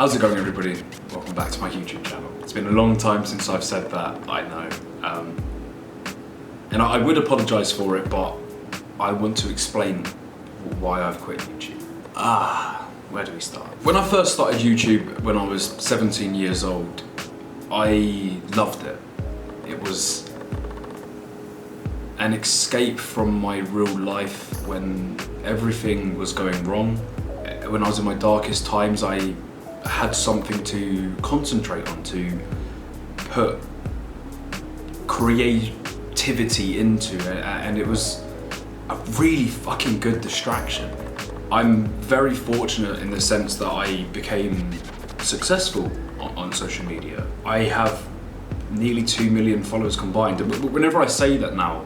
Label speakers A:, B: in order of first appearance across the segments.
A: How's it going, everybody? Welcome back to my YouTube channel. It's been a long time since I've said that, I know. And I would apologise for it, but I want to explain why I've quit YouTube. Where do we start? When I first started YouTube when I was 17 years old, I loved it. It was an escape from my real life when everything was going wrong. When I was in my darkest times, I had something to concentrate on, to put creativity into, and it was a really fucking good distraction. I'm very fortunate in the sense that I became successful on social media. I have nearly 2 million followers combined, and whenever I say that now,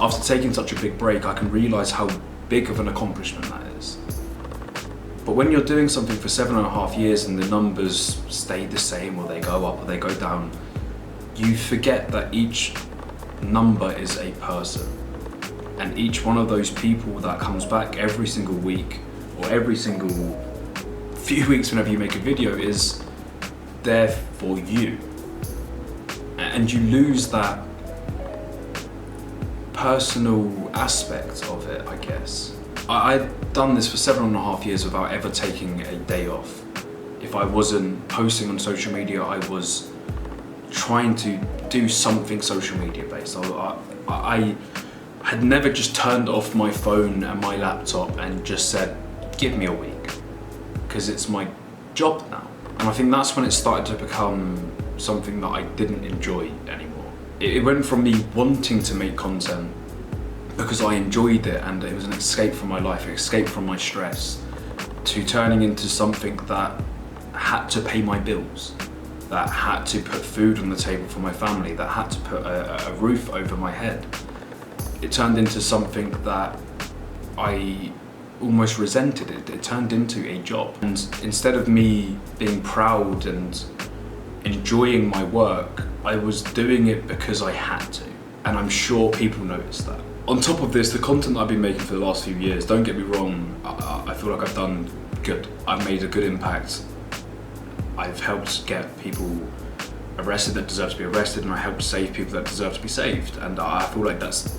A: after taking such a big break, I can realise how big of an accomplishment that is. But when you're doing something for 7.5 years and the numbers stay the same, or they go up or they go down, you forget that each number is a person. And each one of those people that comes back every single week or every single few weeks whenever you make a video is there for you. And you lose that personal aspect of it, I guess. I've done this for 7.5 years without ever taking a day off. If I wasn't posting on social media, I was trying to do something social media based. I had never just turned off my phone and my laptop and just said, give me a week, because it's my job now. And I think that's when it started to become something that I didn't enjoy anymore. It went from me wanting to make content because I enjoyed it and it was an escape from my life, an escape from my stress, to turning into something that had to pay my bills, that had to put food on the table for my family, that had to put a roof over my head. It turned into something that I almost resented. It turned into a job. And instead of me being proud and enjoying my work, I was doing it because I had to. And I'm sure people noticed that. On top of this, the content that I've been making for the last few years, don't get me wrong, I feel like I've done good. I've made a good impact. I've helped get people arrested that deserve to be arrested, and I helped save people that deserve to be saved. And I feel like that's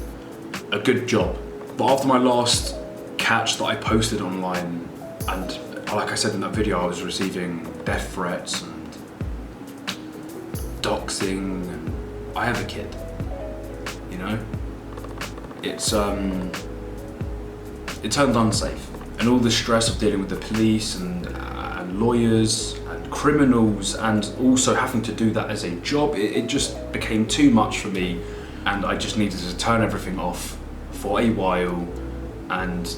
A: a good job. But after my last catch that I posted online, and like I said in that video, I was receiving death threats and doxing, and I have a kid, you know? It turned unsafe, and all the stress of dealing with the police and lawyers and criminals, and also having to do that as a job, it just became too much for me, and I just needed to turn everything off for a while and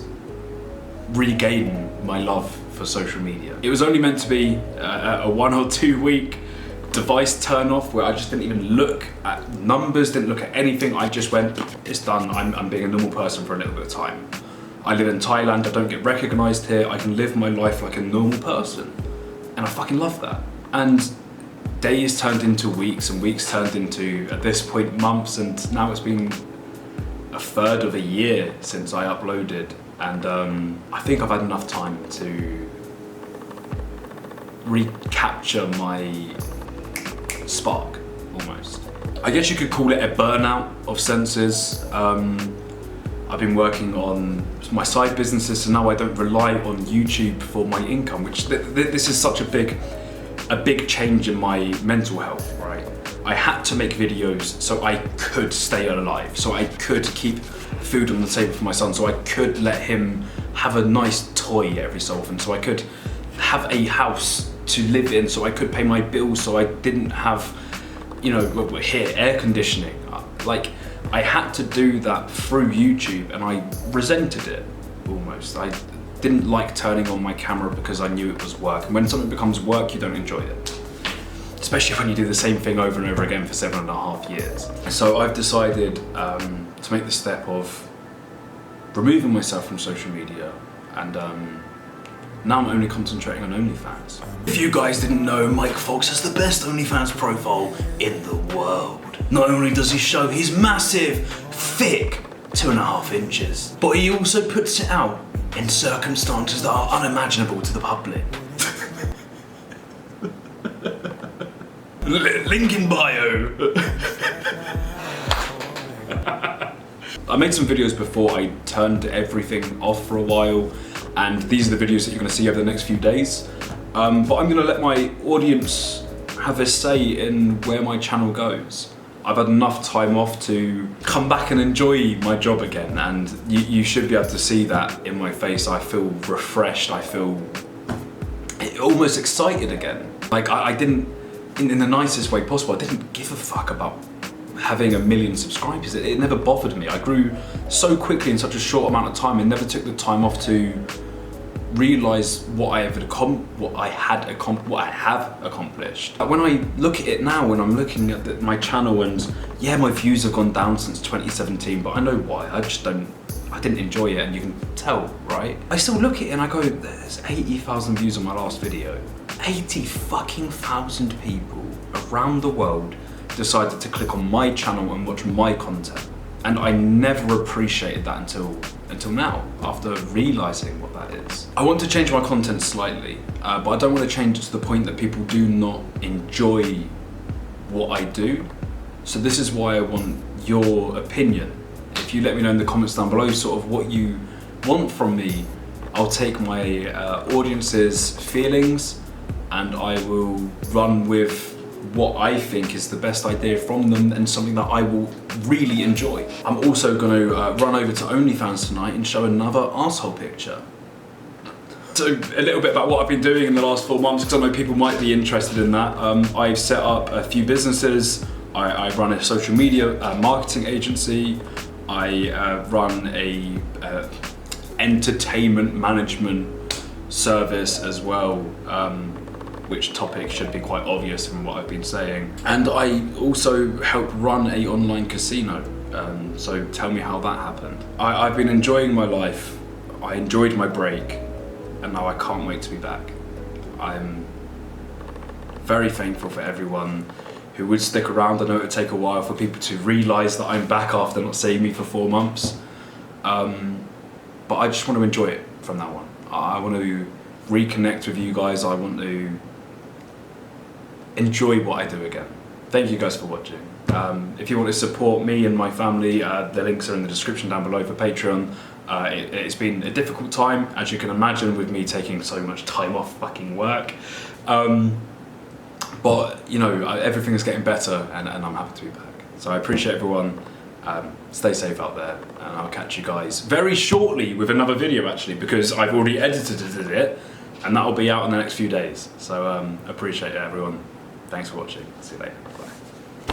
A: regain my love for social media. It was only meant to be a 1 or 2 week device turn off where I just didn't even look at numbers, didn't look at anything. I just went, it's done. I'm being a normal person for a little bit of time. I live in Thailand, I don't get recognized here. I can live my life like a normal person. And I fucking love that. And days turned into weeks, and weeks turned into, at this point, months, and now it's been a third of a year since I uploaded. And I think I've had enough time to recapture my spark, almost. I guess you could call it a burnout of senses. I've been working on my side businesses, so now I don't rely on YouTube for my income, which this is such a big change in my mental health, right? I had to make videos so I could stay alive, so I could keep food on the table for my son, so I could let him have a nice toy every so often, so I could have a house to live in, so I could pay my bills, so I didn't have, you know, here, air conditioning. Like, I had to do that through YouTube, and I resented it, almost. I didn't like turning on my camera because I knew it was work, and when something becomes work, you don't enjoy it. Especially when you do the same thing over and over again for 7.5 years. So I've decided to make the step of removing myself from social media, and now I'm only concentrating on OnlyFans. If you guys didn't know, Mike Fox has the best OnlyFans profile in the world. Not only does he show his massive, thick 2.5 inches, but he also puts it out in circumstances that are unimaginable to the public. Link in bio. I made some videos before I turned everything off for a while, and these are the videos that you're going to see over the next few days. But I'm going to let my audience have a say in where my channel goes. I've had enough time off to come back and enjoy my job again, and you should be able to see that in my face. I feel refreshed, I feel almost excited again. Like I didn't, in the nicest way possible, I didn't give a fuck about having 1 million subscribers. It never bothered me. I grew so quickly in such a short amount of time and never took the time off to realise what I have accomplished. When I look at it now, when I'm looking at my channel, and yeah, my views have gone down since 2017, but I know why. I didn't enjoy it, and you can tell, right? I still look at it and I go, there's 80,000 views on my last video. 80,000 people around the world decided to click on my channel and watch my content. And I never appreciated that until now, after realising what that is. I want to change my content slightly, but I don't want to change it to the point that people do not enjoy what I do. So this is why I want your opinion. If you let me know in the comments down below sort of what you want from me, I'll take my audience's feelings and I will run with what I think is the best idea from them and something that I will really enjoy. I'm also going to run over to OnlyFans tonight and show another arsehole picture. So a little bit about what I've been doing in the last 4 months, because I know people might be interested in that. I've set up a few businesses. I run a social media marketing agency. I run a entertainment management service as well. Which topic should be quite obvious from what I've been saying. And I also help run a online casino. So tell me how that happened. I've been enjoying my life. I enjoyed my break, and now I can't wait to be back. I'm very thankful for everyone who would stick around. I know it would take a while for people to realise that I'm back after not seeing me for 4 months. But I just want to enjoy it from now on. I want to reconnect with you guys. I want to enjoy what I do again. Thank you guys for watching. If you want to support me and my family, the links are in the description down below for Patreon. It's been a difficult time, as you can imagine, with me taking so much time off fucking work. But you know, everything is getting better, and I'm happy to be back. So I appreciate everyone. Stay safe out there, and I'll catch you guys very shortly with another video, actually, because I've already edited it, and that'll be out in the next few days. So appreciate it, everyone. Thanks for watching. See you later. Bye.